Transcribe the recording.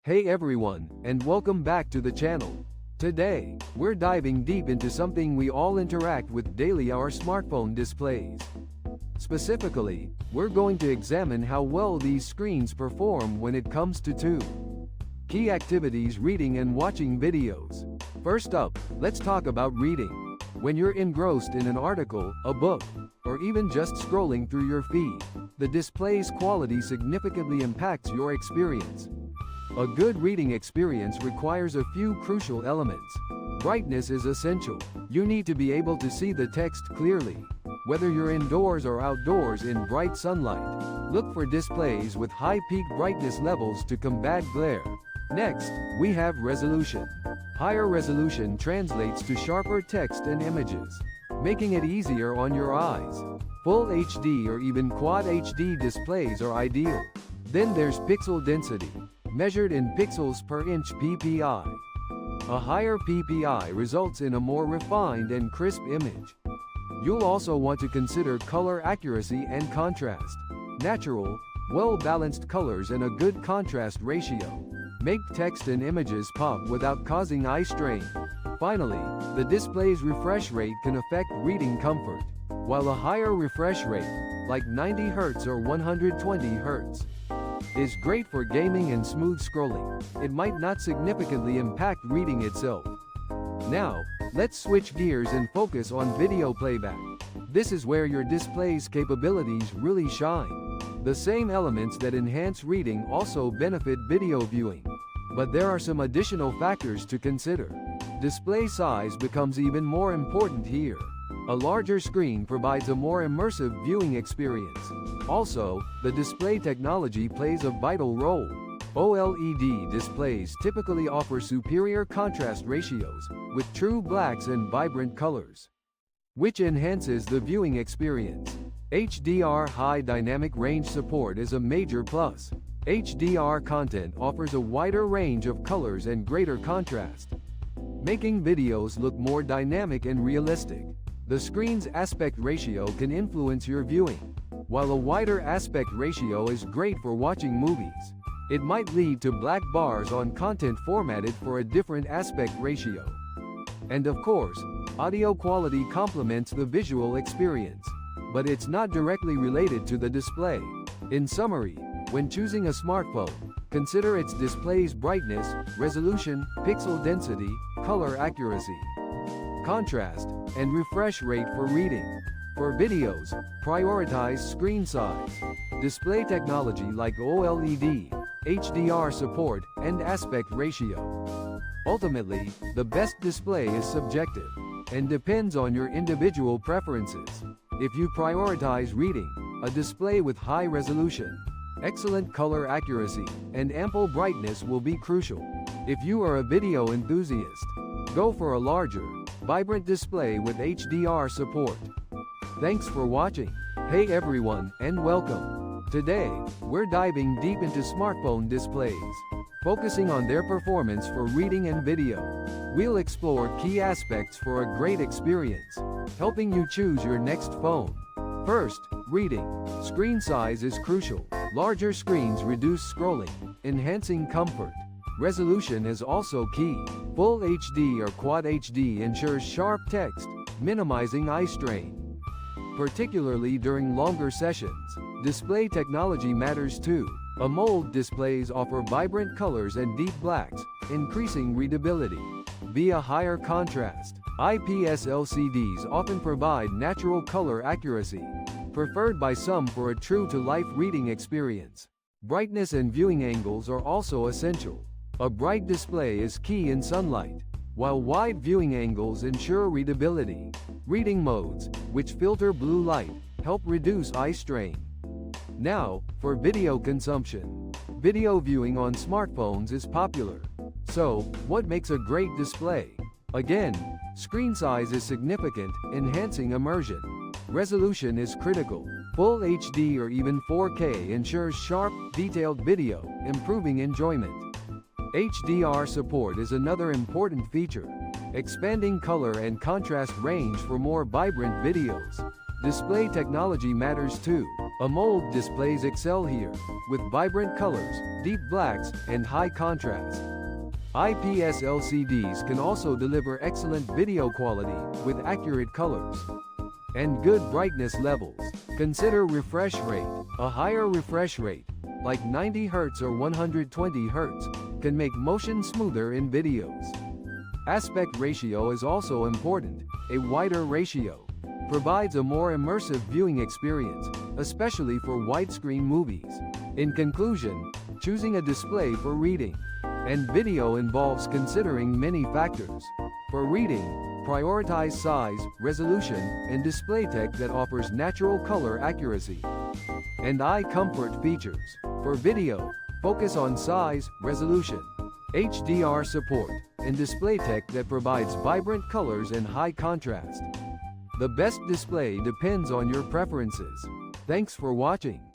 Hey everyone, and welcome back to the channel. Today, we're diving deep into something we all interact with daily: our smartphone displays. Specifically, we're going to examine how well these screens perform when it comes to two key activities: reading and watching videos. First up, let's talk about reading. When you're engrossed in an article, a book, or even just scrolling through your feed, the display's quality significantly impacts your experience. A good reading experience requires a few crucial elements. Brightness is essential. You need to be able to see the text clearly. Whether you're indoors or outdoors in bright sunlight, look for displays with high peak brightness levels to combat glare. Next, we have resolution. Higher resolution translates to sharper text and images, making it easier on your eyes. Full HD or even Quad HD displays are ideal. Then there's pixel density, measured in pixels per inch PPI. A higher PPI results in a more refined and crisp image. You'll also want to consider color accuracy and contrast. Natural, well-balanced colors and a good contrast ratio make text and images pop without causing eye strain. Finally, the display's refresh rate can affect reading comfort. While a higher refresh rate, like 90 Hz or 120 Hz, is great for gaming and smooth scrolling, it might not significantly impact reading itself. Now, let's switch gears and focus on video playback. This is where your display's capabilities really shine. The same elements that enhance reading also benefit video viewing. But there are some additional factors to consider. Display size becomes even more important here. A larger screen provides a more immersive viewing experience. Also, the display technology plays a vital role. OLED displays typically offer superior contrast ratios, with true blacks and vibrant colors, which enhances the viewing experience. HDR high dynamic range support is a major plus. HDR content offers a wider range of colors and greater contrast, making videos look more dynamic and realistic. The screen's aspect ratio can influence your viewing. While a wider aspect ratio is great for watching movies, it might lead to black bars on content formatted for a different aspect ratio. And of course, audio quality complements the visual experience, but it's not directly related to the display. In summary, when choosing a smartphone, consider its display's brightness, resolution, pixel density, color accuracy, contrast, and refresh rate for reading. For videos, prioritize screen size, display technology like OLED, HDR support, and aspect ratio. Ultimately, the best display is subjective and depends on your individual preferences. If you prioritize reading, a display with high resolution, excellent color accuracy, and ample brightness will be crucial. If you are a video enthusiast, go for a larger, vibrant display with HDR support. Thanks for watching. Hey everyone, and welcome. Today, we're diving deep into smartphone displays, focusing on their performance for reading and video. We'll explore key aspects for a great experience, helping you choose your next phone. First, reading. Screen size is crucial. Larger screens reduce scrolling, enhancing comfort. Resolution is also key. Full HD or Quad HD ensures sharp text, minimizing eye strain, particularly during longer sessions. Display technology matters too. AMOLED displays offer vibrant colors and deep blacks, increasing readability. Via higher contrast, IPS LCDs often provide natural color accuracy, preferred by some for a true-to-life reading experience. Brightness and viewing angles are also essential. A bright display is key in sunlight, while wide viewing angles ensure readability. Reading modes, which filter blue light, help reduce eye strain. Now, for video consumption. Video viewing on smartphones is popular. So, what makes a great display? Again, screen size is significant, enhancing immersion. Resolution is critical. Full HD or even 4K ensures sharp, detailed video, improving enjoyment. HDR support is another important feature, expanding color and contrast range for more vibrant videos. Display technology matters too. AMOLED displays excel here, with vibrant colors, deep blacks, and high contrast. IPS LCDs can also deliver excellent video quality, with accurate colors and good brightness levels. Consider refresh rate. A higher refresh rate, like 90 Hz or 120 Hz, can make motion smoother in videos. Aspect ratio is also important. A wider ratio provides a more immersive viewing experience, especially for widescreen movies. In conclusion, choosing a display for reading and video involves considering many factors. For reading, prioritize size, resolution, and display tech that offers natural color accuracy and eye comfort features. For video, focus on size, resolution, HDR support, and display tech that provides vibrant colors and high contrast. The best display depends on your preferences. Thanks for watching.